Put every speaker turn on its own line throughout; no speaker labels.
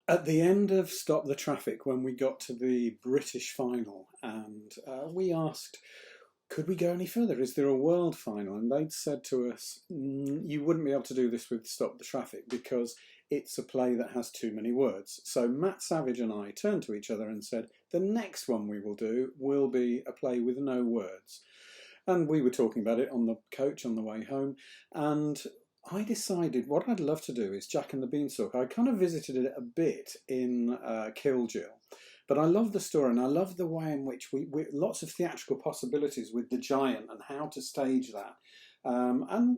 At the end of Stop the Traffic, when we got to the British final, and we asked, could we go any further? Is there a world final? And they'd said to us, you wouldn't be able to do this with Stop the Traffic because it's a play that has too many words. So Matt Savage and I turned to each other and said, the next one we will do will be a play with no words. And we were talking about it on the coach on the way home, and I decided what I'd love to do is Jack and the Beanstalk. I kind of visited it a bit in Kill Jill, but I love the story and I love the way in which we lots of theatrical possibilities with the giant and how to stage that. And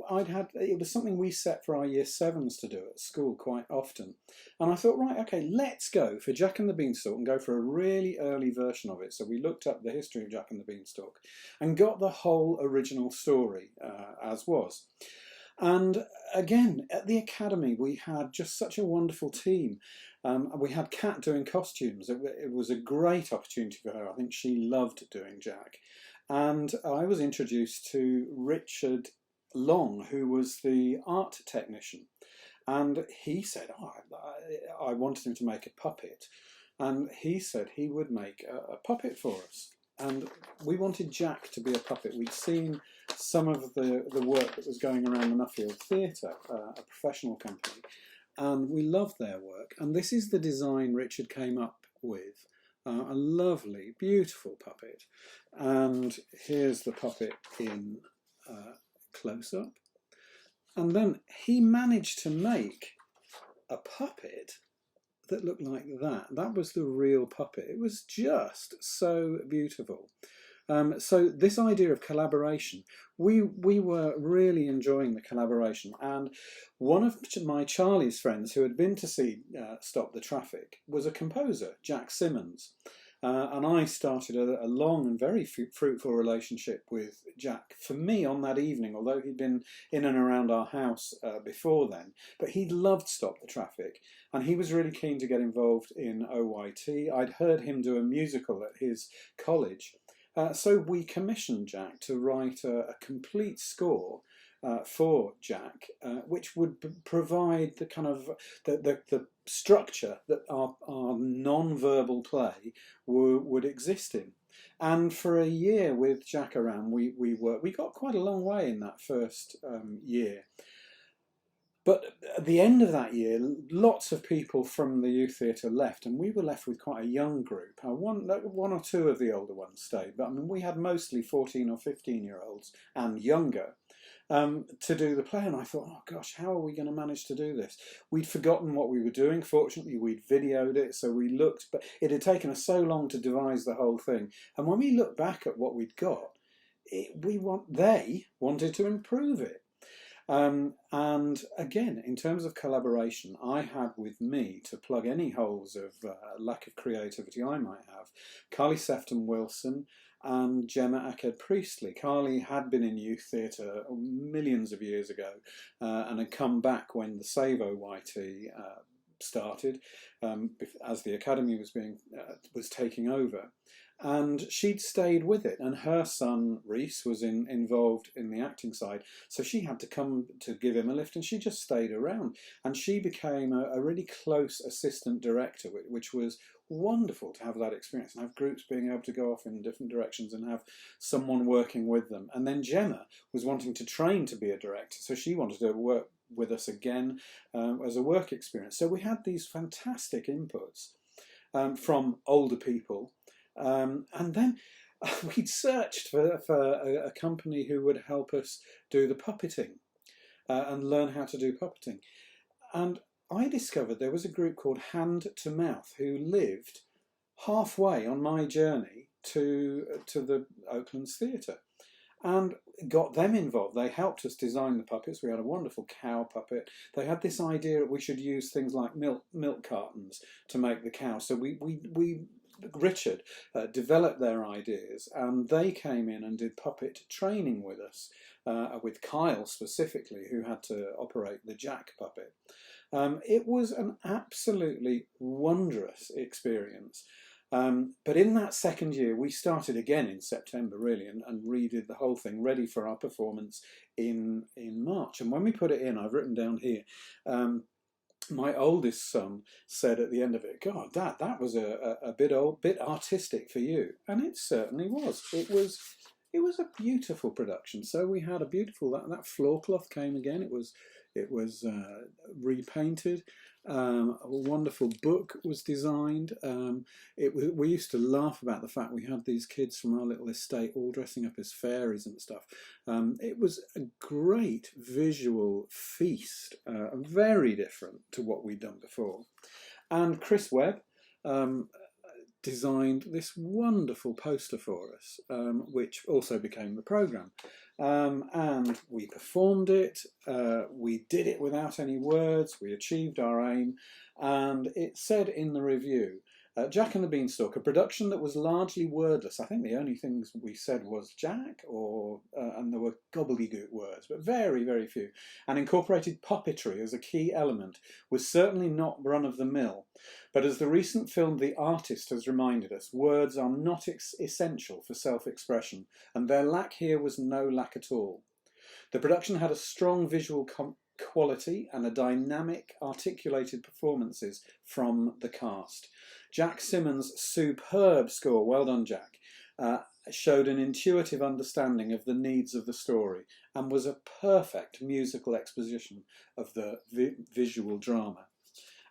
it was something we set for our year sevens to do at school quite often. And I thought, right, okay, let's go for Jack and the Beanstalk and go for a really early version of it. So we looked up the history of Jack and the Beanstalk and got the whole original story as was. And again, at the Academy, we had just such a wonderful team. We had Kat doing costumes. It was a great opportunity for her. I think she loved doing Jack. And I was introduced to Richard Long, who was the art technician. And he said, I wanted him to make a puppet. And he said he would make a puppet for us. And we wanted Jack to be a puppet. We'd seen some of the work that was going around the Nuffield Theatre, a professional company, and we loved their work. And this is the design Richard came up with, a lovely, beautiful puppet. And here's the puppet in close-up. And then he managed to make a puppet that looked like that. That was the real puppet. It was just so beautiful. So this idea of collaboration, we were really enjoying the collaboration. And one of my Charlie's friends who had been to see Stop the Traffic was a composer, Jack Simmons. And I started a long and very fruitful relationship with Jack, for me, on that evening, although he'd been in and around our house before then. But he loved Stop the Traffic, and he was really keen to get involved in OYT. I'd heard him do a musical at his college. So we commissioned Jack to write a complete score for Jack, which would provide the kind of the structure that our non-verbal play would exist in. And for a year with Jack around, we got quite a long way in that first year. But at the end of that year, lots of people from the youth theatre left, and we were left with quite a young group. One or two of the older ones stayed, but I mean, we had mostly 14 or 15-year-olds and younger to do the play. And I thought, oh gosh, how are we going to manage to do this? We'd forgotten what we were doing. Fortunately, we'd videoed it, so we looked, but it had taken us so long to devise the whole thing. And when we look back at what we'd got, they wanted to improve it. And again, in terms of collaboration, I had with me, to plug any holes of lack of creativity I might have, Carly Sefton Wilson and Gemma Aked-Priestley. Carly had been in youth theatre millions of years ago and had come back when the Save OYT started, as the Academy was taking over. And she'd stayed with it, and her son Reese was involved in the acting side, so she had to come to give him a lift, and she just stayed around, and she became a really close assistant director, which was wonderful to have that experience and have groups being able to go off in different directions and have someone working with them. And then Gemma was wanting to train to be a director, so she wanted to work with us again as a work experience. So we had these fantastic inputs from older people. And then we'd searched for a company who would help us do the puppeting and learn how to do puppeting. And I discovered there was a group called Hand to Mouth who lived halfway on my journey to the Oaklands Theatre, and got them involved. They helped us design the puppets. We had a wonderful cow puppet. They had this idea that we should use things like milk cartons to make the cow. So Richard developed their ideas, and they came in and did puppet training with us, with Kyle specifically, who had to operate the Jack puppet. It was an absolutely wonderous experience. But in that second year, we started again in September, really, and redid the whole thing, ready for our performance in March. And when we put it in, I've written down here, my oldest son said at the end of it, "God, Dad, that was a bit artistic for you," and it certainly was. It was a beautiful production. So we had a beautiful that floor cloth came again. It was repainted. A wonderful book was designed. We used to laugh about the fact we had these kids from our little estate all dressing up as fairies and stuff. It was a great visual feast, very different to what we'd done before. And Chris Webb designed this wonderful poster for us, which also became the programme. And we performed it, we did it without any words, we achieved our aim, and it said in the review, Jack and the Beanstalk, a production that was largely wordless. I think the only things we said was Jack, and there were gobbledygook words, but very, very few, and incorporated puppetry as a key element, was certainly not run-of-the-mill. But as the recent film The Artist has reminded us, words are not essential for self-expression, and their lack here was no lack at all. The production had a strong visual quality and a dynamic, articulated performances from the cast. Jack Simmons' superb score, well done Jack, showed an intuitive understanding of the needs of the story and was a perfect musical exposition of the visual drama.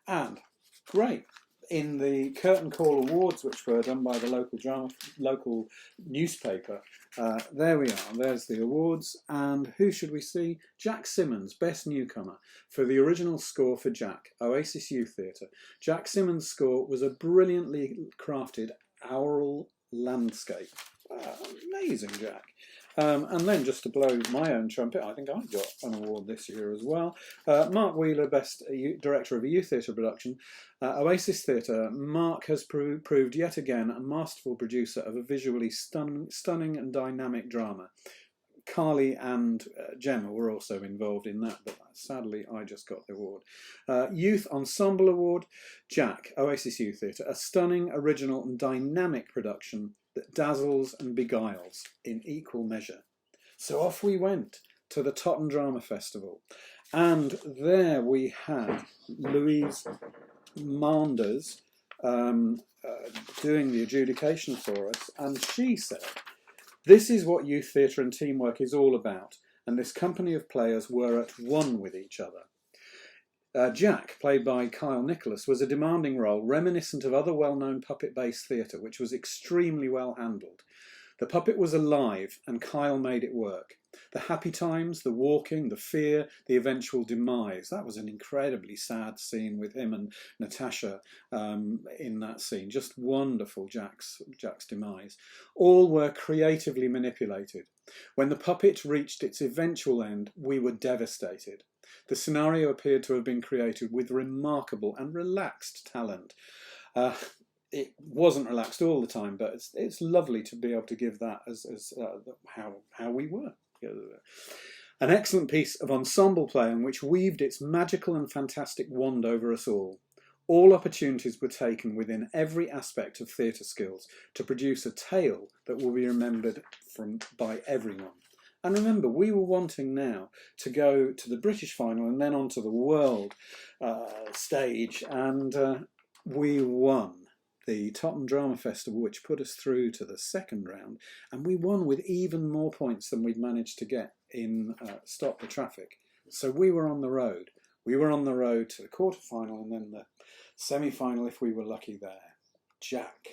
And great, in the Curtain Call Awards, which were done by the local newspaper, there we are, there's the awards, and who should we see? Jack Simmons, Best Newcomer, for the original score for Jack, Oasis Youth Theatre. Jack Simmons' score was a brilliantly crafted aural landscape. Amazing, Jack. And then just to blow my own trumpet, I think I got an award this year as well. Mark Wheeler, Best Director of a Youth Theatre Production. Oasis Theatre, Mark has proved yet again a masterful producer of a visually stunning and dynamic drama. Carly and Gemma were also involved in that, but sadly I just got the award. Youth Ensemble Award, Jack, Oasis Youth Theatre, a stunning, original and dynamic production that dazzles and beguiles in equal measure. So off we went to the Totton Drama Festival, and there we had Louise Manders doing the adjudication for us, and she said, "This is what youth theatre and teamwork is all about, and this company of players were at one with each other." Jack, played by Kyle Nicholas, was a demanding role reminiscent of other well-known puppet-based theatre, which was extremely well handled. The puppet was alive, and Kyle made it work. The happy times, the walking, the fear, the eventual demise. That was an incredibly sad scene with him and Natasha in that scene. Just wonderful, Jack's demise. All were creatively manipulated. When the puppet reached its eventual end, we were devastated. The scenario appeared to have been created with remarkable and relaxed talent. It wasn't relaxed all the time, but it's lovely to be able to give that as how we were. An excellent piece of ensemble playing which weaved its magical and fantastic wand over us all. All opportunities were taken within every aspect of theatre skills to produce a tale that will be remembered by everyone. And remember, we were wanting now to go to the British final and then on to the world stage, and we won the Totton Drama Festival, which put us through to the second round, and we won with even more points than we'd managed to get in Stop the Traffic. So we were on the road. We were on the road to the quarter-final and then the semi-final if we were lucky there. Jack.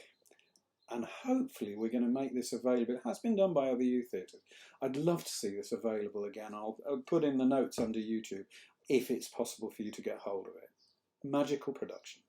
And hopefully we're going to make this available. It has been done by other youth theatres. I'd love to see this available again. I'll put in the notes under YouTube if it's possible for you to get hold of it. Magical production.